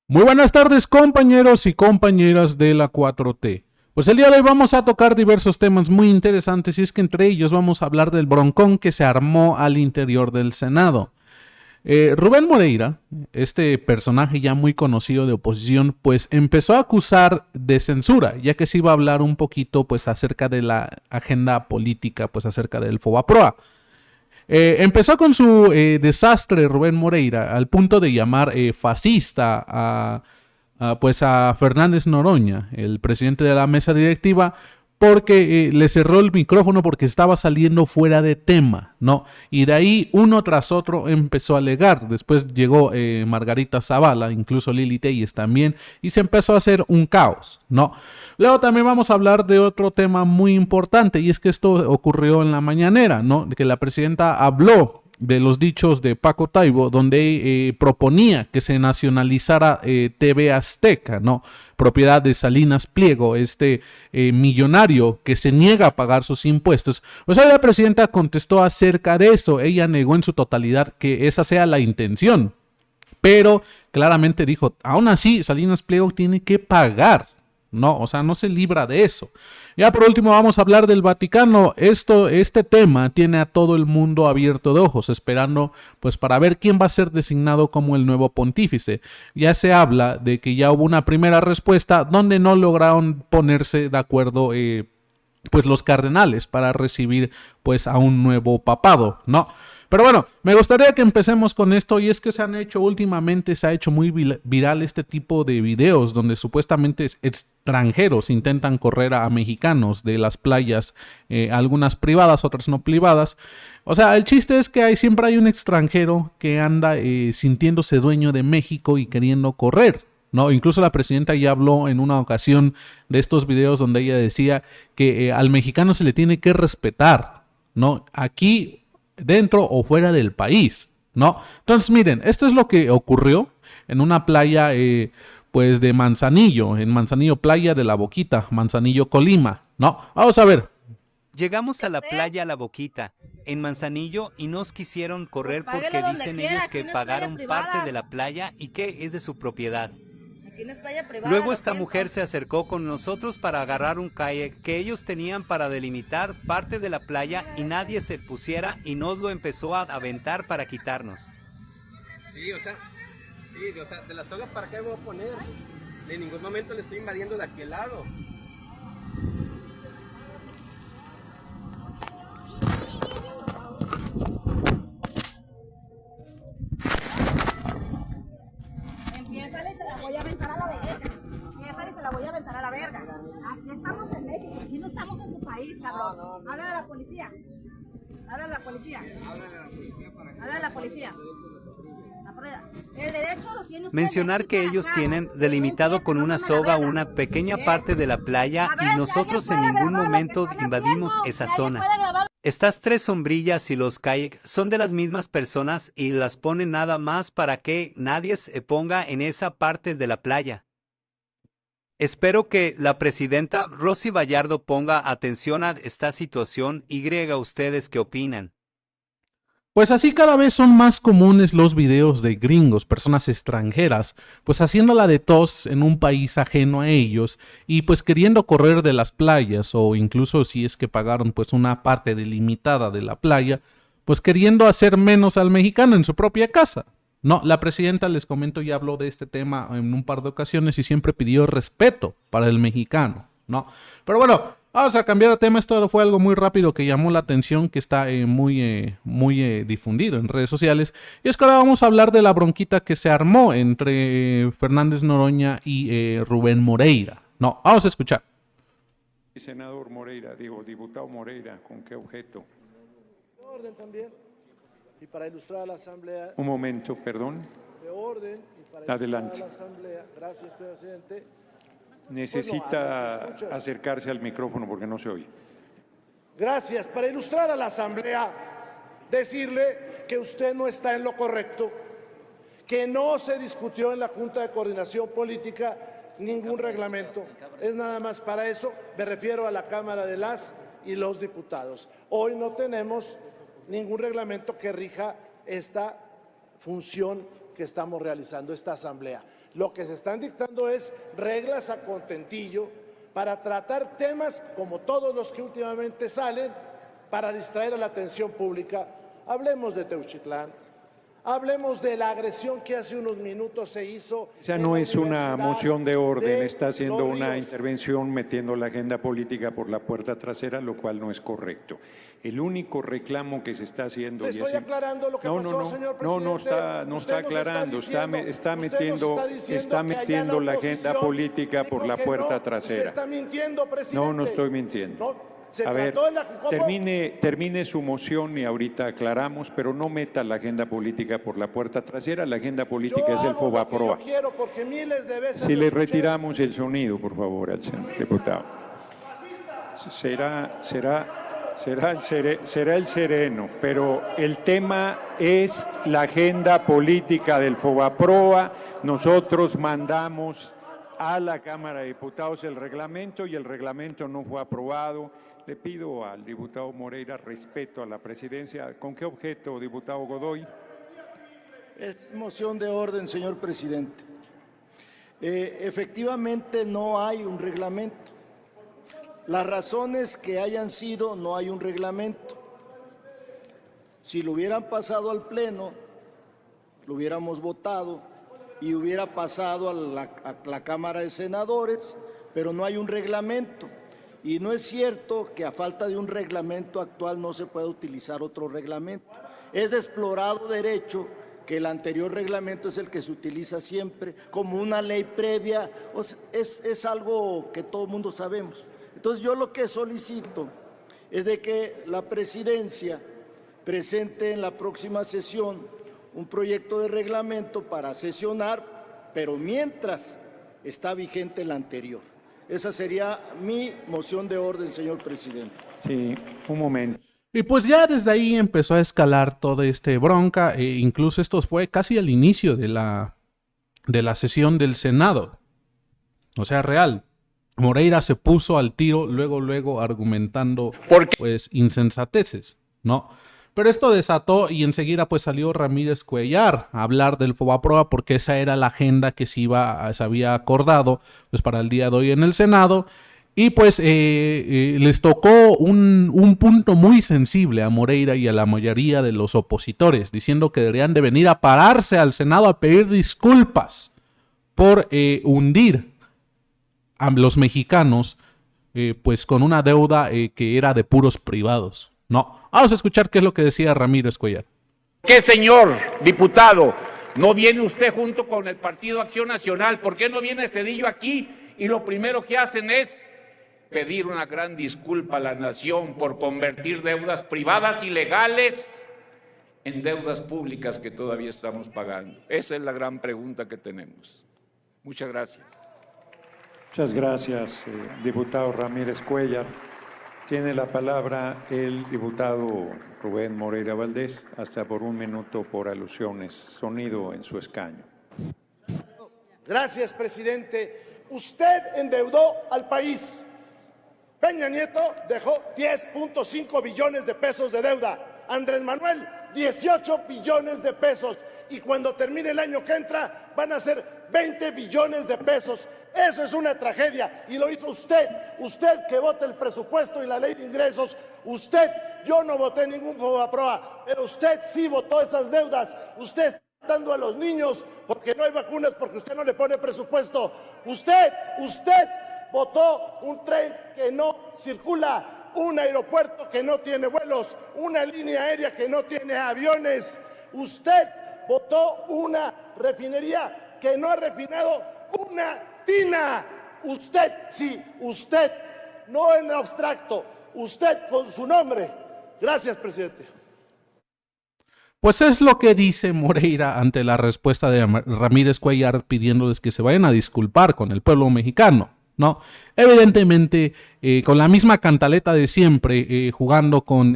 Muy buenas tardes, compañeros y compañeras de la 4T. Pues el día de hoy vamos a tocar diversos temas muy interesantes y es que entre ellos vamos a hablar del broncón que se armó al interior del Senado. Rubén Moreira, este personaje ya muy conocido de oposición, pues empezó a acusar de censura, ya que se iba a hablar un poquito pues acerca de la agenda política, pues acerca del Fobaproa. Empezó con su desastre Rubén Moreira al punto de llamar fascista pues a Fernández Noroña, el presidente de la mesa directiva, porque le cerró el micrófono porque estaba saliendo fuera de tema, ¿no? Y de ahí uno tras otro empezó a alegar. Después llegó Margarita Zavala, incluso Lili Telles también, y se empezó a hacer un caos, ¿no? Luego también vamos a hablar de otro tema muy importante, y es que esto ocurrió en la mañanera, ¿no? Que la presidenta habló de los dichos de Paco Taibo, donde proponía que se nacionalizara TV Azteca, ¿no? Propiedad de Salinas Pliego, este millonario que se niega a pagar sus impuestos. Pues ahí la presidenta contestó acerca de eso. Ella negó en su totalidad que esa sea la intención, pero claramente dijo, aún así, Salinas Pliego tiene que pagar. No, o sea, no se libra de eso. Ya por último vamos a hablar del Vaticano. Este tema tiene a todo el mundo abierto de ojos, esperando pues para ver quién va a ser designado como el nuevo pontífice. Ya se habla de que ya hubo una primera respuesta donde no lograron ponerse de acuerdo pues los cardenales para recibir pues a un nuevo papado, ¿no? Pero bueno, me gustaría que empecemos con esto y es que se ha hecho muy viral este tipo de videos donde supuestamente extranjeros intentan correr a mexicanos de las playas, algunas privadas, otras no privadas. O sea, el chiste es que siempre hay un extranjero que anda sintiéndose dueño de México y queriendo correr. ¿No? Incluso la presidenta ya habló en una ocasión de estos videos donde ella decía que al mexicano se le tiene que respetar, ¿no? Aquí dentro o fuera del país, ¿no? Entonces, miren, esto es lo que ocurrió en una playa, pues de Manzanillo, en Manzanillo, playa de la Boquita, Manzanillo, Colima, ¿no? Vamos a ver. Llegamos a la playa La Boquita, en Manzanillo, y nos quisieron Pues correr páguele porque donde dicen quiera, ellos aquí que no es playa pagaron parte privada. de la playa y que es de su propiedad. Aquí no es playa privada, Luego lo esta mujer siento. se acercó con nosotros para agarrar un kayak que ellos tenían para delimitar parte de la playa y nadie se pusiera y nos lo empezó a aventar para quitarnos. Sí, de las sogas para acá me voy a poner. De ningún momento le estoy invadiendo de aquel lado. Empieza y te la voy a aventar a la verga. Empieza y te la voy a aventar a la verga. Aquí estamos en México, aquí no estamos en su país, cabrón. Habla a la policía. Habla a la policía. Habla a la policía. El derecho lo tiene usted Mencionar aquí que para ellos acá. tienen delimitado con una soga una pequeña parte de la playa y nosotros en ningún momento invadimos esa zona. Estas tres sombrillas y los kayak son de las mismas personas y las ponen nada más para que nadie se ponga en esa parte de la playa. Espero que la presidenta Rosy Vallardo ponga atención a esta situación y ustedes qué opinan. Pues así cada vez son más comunes los videos de gringos, personas extranjeras, pues haciéndola de tos en un país ajeno a ellos y pues queriendo correr de las playas o incluso si es que pagaron pues una parte delimitada de la playa, pues queriendo hacer menos al mexicano en su propia casa. No, la presidenta, les comento, ya habló de este tema en un par de ocasiones y siempre pidió respeto para el mexicano, ¿no? Pero bueno, vamos a cambiar de tema. Esto fue algo muy rápido que llamó la atención, que está muy difundido en redes sociales. Y es que ahora vamos a hablar de la bronquita que se armó entre Fernández Noroña y Rubén Moreira. No, vamos a escuchar. Senador Moreira, digo, diputado Moreira, ¿con qué objeto? De orden también, y para ilustrar a la Asamblea. Un momento, perdón. De orden, y para Adelante. ilustrar a la Asamblea. Gracias, presidente. Necesita acercarse al micrófono porque no se oye. Gracias. Para ilustrar a la Asamblea, decirle que usted no está en lo correcto, que no se discutió en la Junta de Coordinación Política ningún reglamento. Es nada más para eso, me refiero a la Cámara de las y los diputados. Hoy no tenemos ningún reglamento que rija esta función que estamos realizando, esta asamblea. Lo que se están dictando es reglas a contentillo para tratar temas como todos los que últimamente salen para distraer a la atención pública. Hablemos de Teuchitlán, hablemos de la agresión que hace unos minutos se hizo. Esa no es una moción de orden, está haciendo una intervención metiendo la agenda política por la puerta trasera, lo cual no es correcto. El único reclamo que se está haciendo... Le estoy aclarando lo que pasó, señor presidente. No está aclarando, está metiendo la agenda política por la puerta trasera. Usted está mintiendo, presidente. No estoy mintiendo. A ver, termine su moción y ahorita aclaramos, pero no meta la agenda política por la puerta trasera. La agenda política es el Fobaproa. Si le retiramos el sonido, por favor, al señor diputado. Será el sereno, pero el tema es la agenda política del Fobaproa. Nosotros mandamos a la Cámara de Diputados el reglamento y el reglamento no fue aprobado. Le pido al diputado Moreira respeto a la presidencia. ¿Con qué objeto, diputado Godoy? Es moción de orden, señor presidente. Efectivamente no hay un reglamento. Las razones que hayan sido, no hay un reglamento. Si lo hubieran pasado al Pleno, lo hubiéramos votado y hubiera pasado a la Cámara de Senadores, pero no hay un reglamento. Y no es cierto que a falta de un reglamento actual no se pueda utilizar otro reglamento. Es de explorado derecho que el anterior reglamento es el que se utiliza siempre como una ley previa. O sea, es algo que todo el mundo sabemos. Entonces yo lo que solicito es de que la presidencia presente en la próxima sesión un proyecto de reglamento para sesionar, pero mientras está vigente el anterior. Esa sería mi moción de orden, señor presidente. Sí, un momento. Y pues ya desde ahí empezó a escalar toda esta bronca, incluso esto fue casi al inicio de la sesión del Senado. O sea, real. Moreira se puso al tiro, luego argumentando pues insensateces, ¿no? Pero esto desató y enseguida pues salió Ramírez Cuellar a hablar del Fobaproa porque esa era la agenda que se había acordado pues para el día de hoy en el Senado. Y pues les tocó un punto muy sensible a Moreira y a la mayoría de los opositores, diciendo que deberían de venir a pararse al Senado a pedir disculpas por hundir a los mexicanos pues con una deuda que era de puros privados. No, vamos a escuchar qué es lo que decía Ramírez Cuellar. ¿Qué, señor diputado? ¿No viene usted junto con el Partido Acción Nacional? ¿Por qué no viene Cedillo aquí? Y lo primero que hacen es pedir una gran disculpa a la nación por convertir deudas privadas ilegales en deudas públicas que todavía estamos pagando. Esa es la gran pregunta que tenemos. Muchas gracias. Muchas gracias, diputado Ramírez Cuellar. Tiene la palabra el diputado Rubén Moreira Valdés, hasta por 1 minuto por alusiones. Sonido en su escaño. Gracias, presidente. Usted endeudó al país. Peña Nieto dejó 10.5 billones de pesos de deuda. Andrés Manuel, 18 billones de pesos. Y cuando termine el año que entra, van a ser 20 billones de pesos. Eso es una tragedia y lo hizo usted que vota el presupuesto y la ley de ingresos. Usted, yo no voté ningún Fobaproa, pero usted sí votó esas deudas. Usted está matando a los niños porque no hay vacunas, porque usted no le pone presupuesto. Usted votó un tren que no circula, un aeropuerto que no tiene vuelos, una línea aérea que no tiene aviones. Usted votó una refinería que no ha refinado una tina. Usted, sí, usted, no en abstracto, usted con su nombre. Gracias, presidente. Pues es lo que dice Moreira ante la respuesta de Ramírez Cuellar pidiéndoles que se vayan a disculpar con el pueblo mexicano, ¿no? Evidentemente, con la misma cantaleta de siempre, jugando con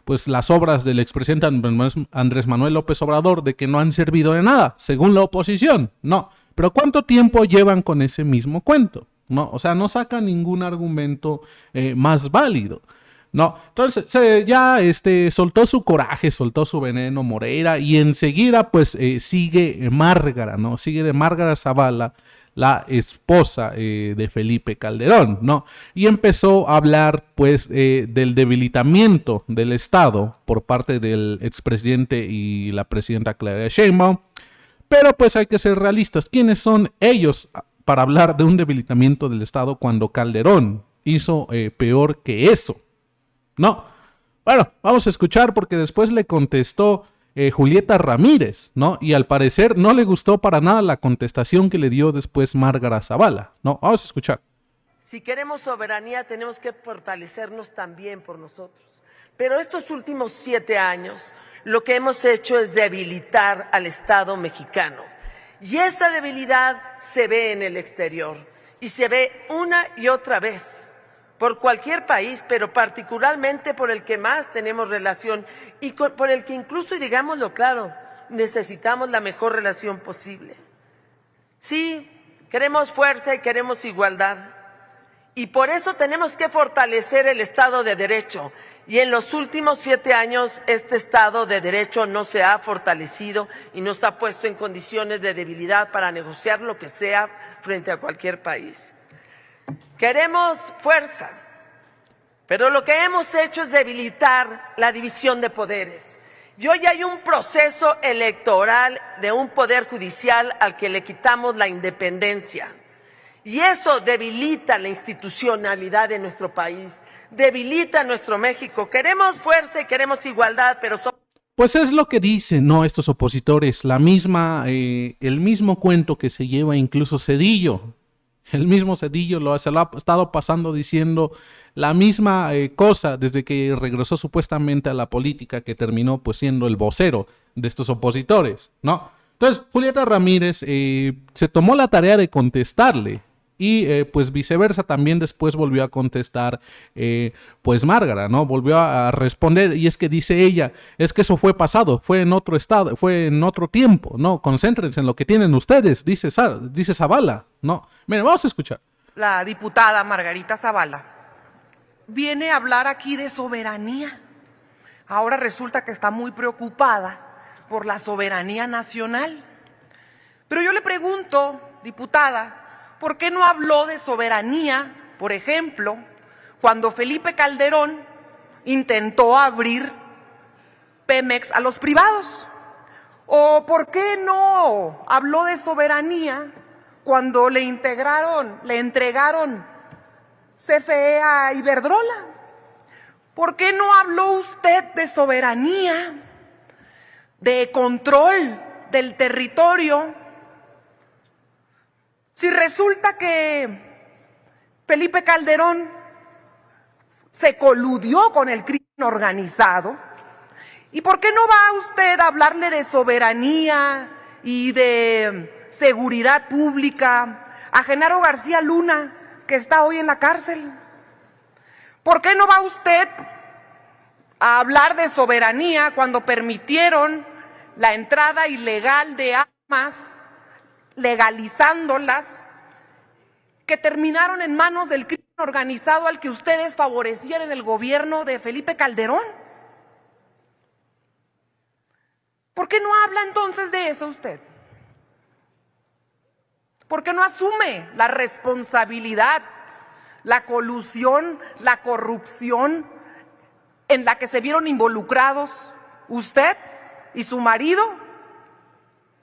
pues las obras del expresidente Andrés Manuel López Obrador de que no han servido de nada, según la oposición, no. Pero ¿cuánto tiempo llevan con ese mismo cuento? No, o sea, no sacan ningún argumento más válido. No, entonces ya soltó su coraje, soltó su veneno Moreira y enseguida pues sigue Márgara, ¿no? Sigue Márgara Zavala, la esposa de Felipe Calderón, ¿no? Y empezó a hablar pues del debilitamiento del Estado por parte del expresidente y la presidenta Claudia Sheinbaum, pero pues hay que ser realistas. ¿Quiénes son ellos para hablar de un debilitamiento del Estado cuando Calderón hizo peor que eso? No. Bueno, vamos a escuchar porque después le contestó Julieta Ramírez, ¿no? Y al parecer no le gustó para nada la contestación que le dio después Márgara Zavala, ¿no? Vamos a escuchar. Si queremos soberanía, tenemos que fortalecernos también por nosotros. Pero estos últimos 7 años, lo que hemos hecho es debilitar al Estado mexicano. Y esa debilidad se ve en el exterior. Y se ve una y otra vez por cualquier país, pero particularmente por el que más tenemos relación y por el que incluso, y digámoslo claro, necesitamos la mejor relación posible. Sí, queremos fuerza y queremos igualdad. Y por eso tenemos que fortalecer el Estado de Derecho. Y en los últimos 7 años este Estado de Derecho no se ha fortalecido y nos ha puesto en condiciones de debilidad para negociar lo que sea frente a cualquier país. Queremos fuerza, pero lo que hemos hecho es debilitar la división de poderes. Y hoy hay un proceso electoral de un poder judicial al que le quitamos la independencia. Y eso debilita la institucionalidad de nuestro país, debilita nuestro México. Queremos fuerza y queremos igualdad, pero pues es lo que dicen, ¿no? Estos opositores, el mismo cuento que se lleva incluso Zedillo. El mismo Zedillo se lo ha estado pasando diciendo la misma cosa desde que regresó supuestamente a la política, que terminó pues siendo el vocero de estos opositores, ¿no? Entonces, Julieta Ramírez se tomó la tarea de contestarle y pues viceversa también después volvió a contestar pues Márgara, ¿no? Volvió a responder y es que dice ella, es que eso fue pasado, fue en otro estado, fue en otro tiempo, ¿no? Concéntrense en lo que tienen ustedes, dice Zavala, ¿no? Miren, vamos a escuchar. La diputada Margarita Zavala viene a hablar aquí de soberanía. Ahora resulta que está muy preocupada por la soberanía nacional. Pero yo le pregunto, diputada, ¿por qué no habló de soberanía, por ejemplo, cuando Felipe Calderón intentó abrir Pemex a los privados? ¿O por qué no habló de soberanía cuando le entregaron CFE a Iberdrola? ¿Por qué no habló usted de soberanía, de control del territorio? Si resulta que Felipe Calderón se coludió con el crimen organizado, ¿y por qué no va usted a hablarle de soberanía y de seguridad pública a Genaro García Luna, que está hoy en la cárcel? ¿Por qué no va usted a hablar de soberanía cuando permitieron la entrada ilegal de armas, legalizándolas, que terminaron en manos del crimen organizado al que ustedes favorecían en el gobierno de Felipe Calderón? ¿Por qué no habla entonces de eso usted? ¿Por qué no asume la responsabilidad, la colusión, la corrupción en la que se vieron involucrados usted y su marido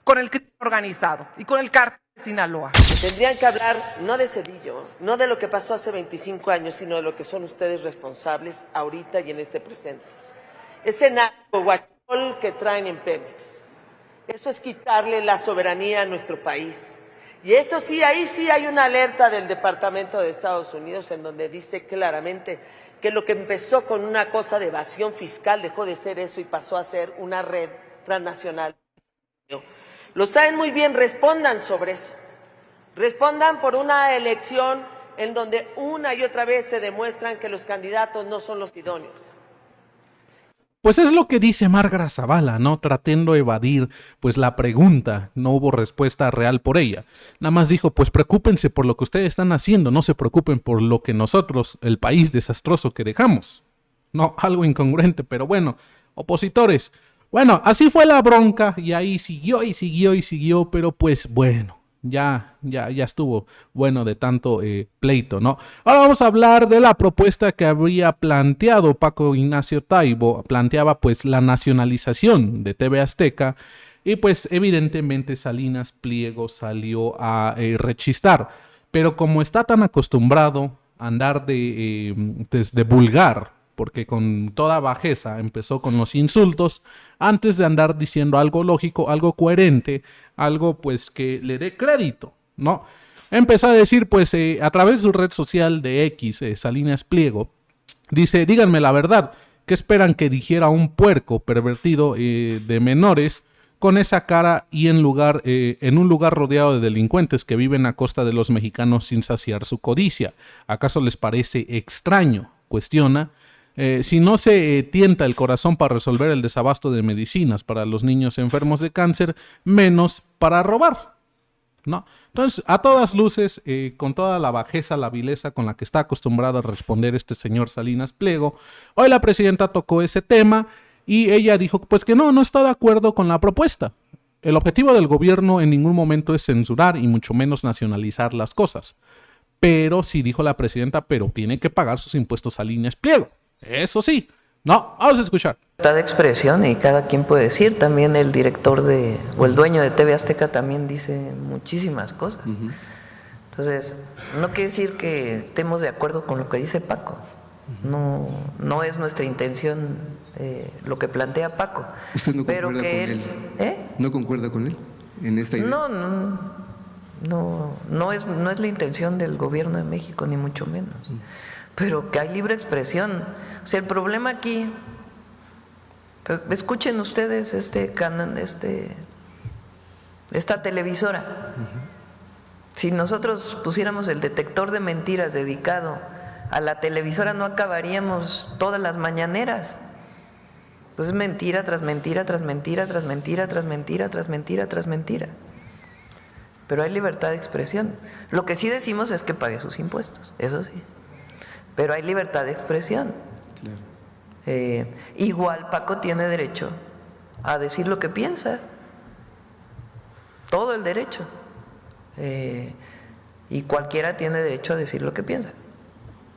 con el crimen organizado y con el cártel de Sinaloa? tendrían que hablar no de Zedillo, no de lo que pasó hace 25 años, sino de lo que son ustedes responsables ahorita y en este presente. Ese narco guachol que traen en Pemex, eso es quitarle la soberanía a nuestro país. Y eso sí, ahí sí hay una alerta del Departamento de Estados Unidos en donde dice claramente que lo que empezó con una cosa de evasión fiscal dejó de ser eso y pasó a ser una red transnacional. Lo saben muy bien, respondan sobre eso. Respondan por una elección en donde una y otra vez se demuestran que los candidatos no son los idóneos. Pues es lo que dice Márgara Zavala, ¿no? Tratando de evadir pues la pregunta, no hubo respuesta real por ella. Nada más dijo, pues preocúpense por lo que ustedes están haciendo, no se preocupen por lo que nosotros, el país desastroso que dejamos. No, algo incongruente, pero bueno, opositores. Bueno, así fue la bronca y ahí siguió y siguió y siguió, pero pues bueno. Ya estuvo bueno de tanto pleito, ¿no? Ahora vamos a hablar de la propuesta que habría planteado Paco Ignacio Taibo. Planteaba pues la nacionalización de TV Azteca y pues evidentemente Salinas Pliego salió a rechistar. Pero como está tan acostumbrado a andar de vulgar, porque con toda bajeza empezó con los insultos, antes de andar diciendo algo lógico, algo coherente, algo pues que le dé crédito, ¿no? Empezó a decir pues a través de su red social de X, Salinas Pliego, dice, díganme la verdad, ¿qué esperan que dijera un puerco pervertido de menores con esa cara y en un lugar rodeado de delincuentes que viven a costa de los mexicanos sin saciar su codicia? ¿Acaso les parece extraño? Cuestiona. Si no se tienta el corazón para resolver el desabasto de medicinas para los niños enfermos de cáncer, menos para robar, ¿no? Entonces, a todas luces, con toda la bajeza, la vileza con la que está acostumbrado a responder este señor Salinas Pliego, hoy la presidenta tocó ese tema y ella dijo pues que no está de acuerdo con la propuesta. El objetivo del gobierno en ningún momento es censurar y mucho menos nacionalizar las cosas. Pero sí, dijo la presidenta, pero tiene que pagar sus impuestos Salinas Pliego. Eso sí. No, vamos a escuchar. Libertad de expresión y cada quien puede decir. También el director o el dueño de TV Azteca también dice muchísimas cosas. Entonces, no quiere decir que estemos de acuerdo con lo que dice Paco. No es nuestra intención lo que plantea Paco. ¿Usted no concuerda con él? ¿No concuerda con él en esta idea? No es la intención del gobierno de México, ni mucho menos. Pero que hay libre expresión. O sea, el problema aquí, escuchen ustedes esta televisora. Si nosotros pusiéramos el detector de mentiras dedicado a la televisora, no acabaríamos todas las mañaneras. Pues es mentira tras mentira, tras mentira, tras mentira, tras mentira, tras mentira, tras mentira. Pero hay libertad de expresión. Lo que sí decimos es que pague sus impuestos, eso sí. Pero hay libertad de expresión. Claro. Igual Paco tiene derecho a decir lo que piensa. Todo el derecho. Y cualquiera tiene derecho a decir lo que piensa.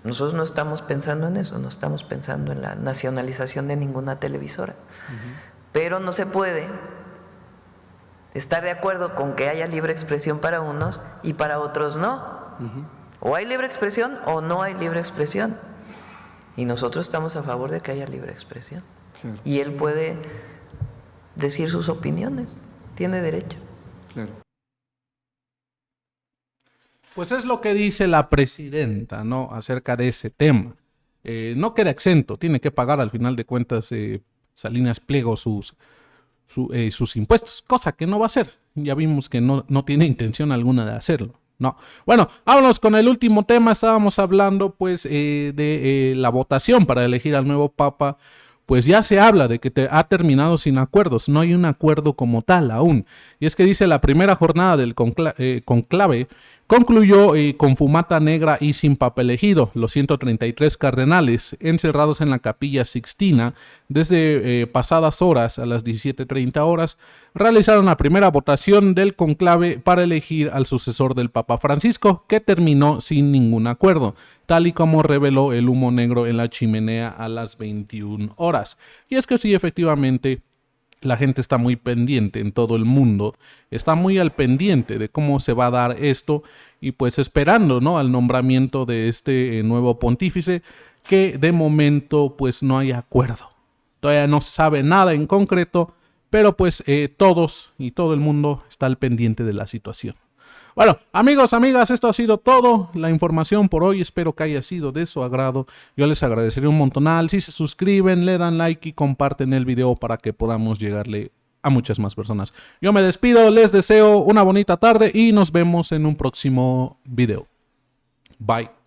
Nosotros no estamos pensando en eso, no estamos pensando en la nacionalización de ninguna televisora. Pero no se puede estar de acuerdo con que haya libre expresión para unos y para otros no. O hay libre expresión o no hay libre expresión. Y nosotros estamos a favor de que haya libre expresión. Claro. Y él puede decir sus opiniones, tiene derecho. Claro. Pues es lo que dice la presidenta, ¿no? Acerca de ese tema. No queda exento, tiene que pagar al final de cuentas Salinas Pliego sus impuestos, cosa que no va a hacer. Ya vimos que no tiene intención alguna de hacerlo. No. Bueno, vámonos con el último tema. Estábamos hablando pues de la votación para elegir al nuevo Papa. Pues ya se habla de que ha terminado sin acuerdos. No hay un acuerdo como tal aún. Y es que dice la primera jornada del conclave concluyó con fumata negra y sin papel elegido. Los 133 cardenales encerrados en la Capilla Sixtina desde pasadas horas a las 17:30 horas realizaron la primera votación del conclave para elegir al sucesor del Papa Francisco, que terminó sin ningún acuerdo, tal y como reveló el humo negro en la chimenea a las 21 horas. Y es que sí, efectivamente, la gente está muy pendiente en todo el mundo, está muy al pendiente de cómo se va a dar esto y pues esperando, ¿no?, al nombramiento de este nuevo pontífice, que de momento pues no hay acuerdo. Todavía no se sabe nada en concreto, pero pues todos y todo el mundo está al pendiente de la situación. Bueno, amigos, amigas, esto ha sido todo la información por hoy. Espero que haya sido de su agrado. Yo les agradecería un montonal si se suscriben, le dan like y comparten el video para que podamos llegarle a muchas más personas. Yo me despido, les deseo una bonita tarde y nos vemos en un próximo video. Bye.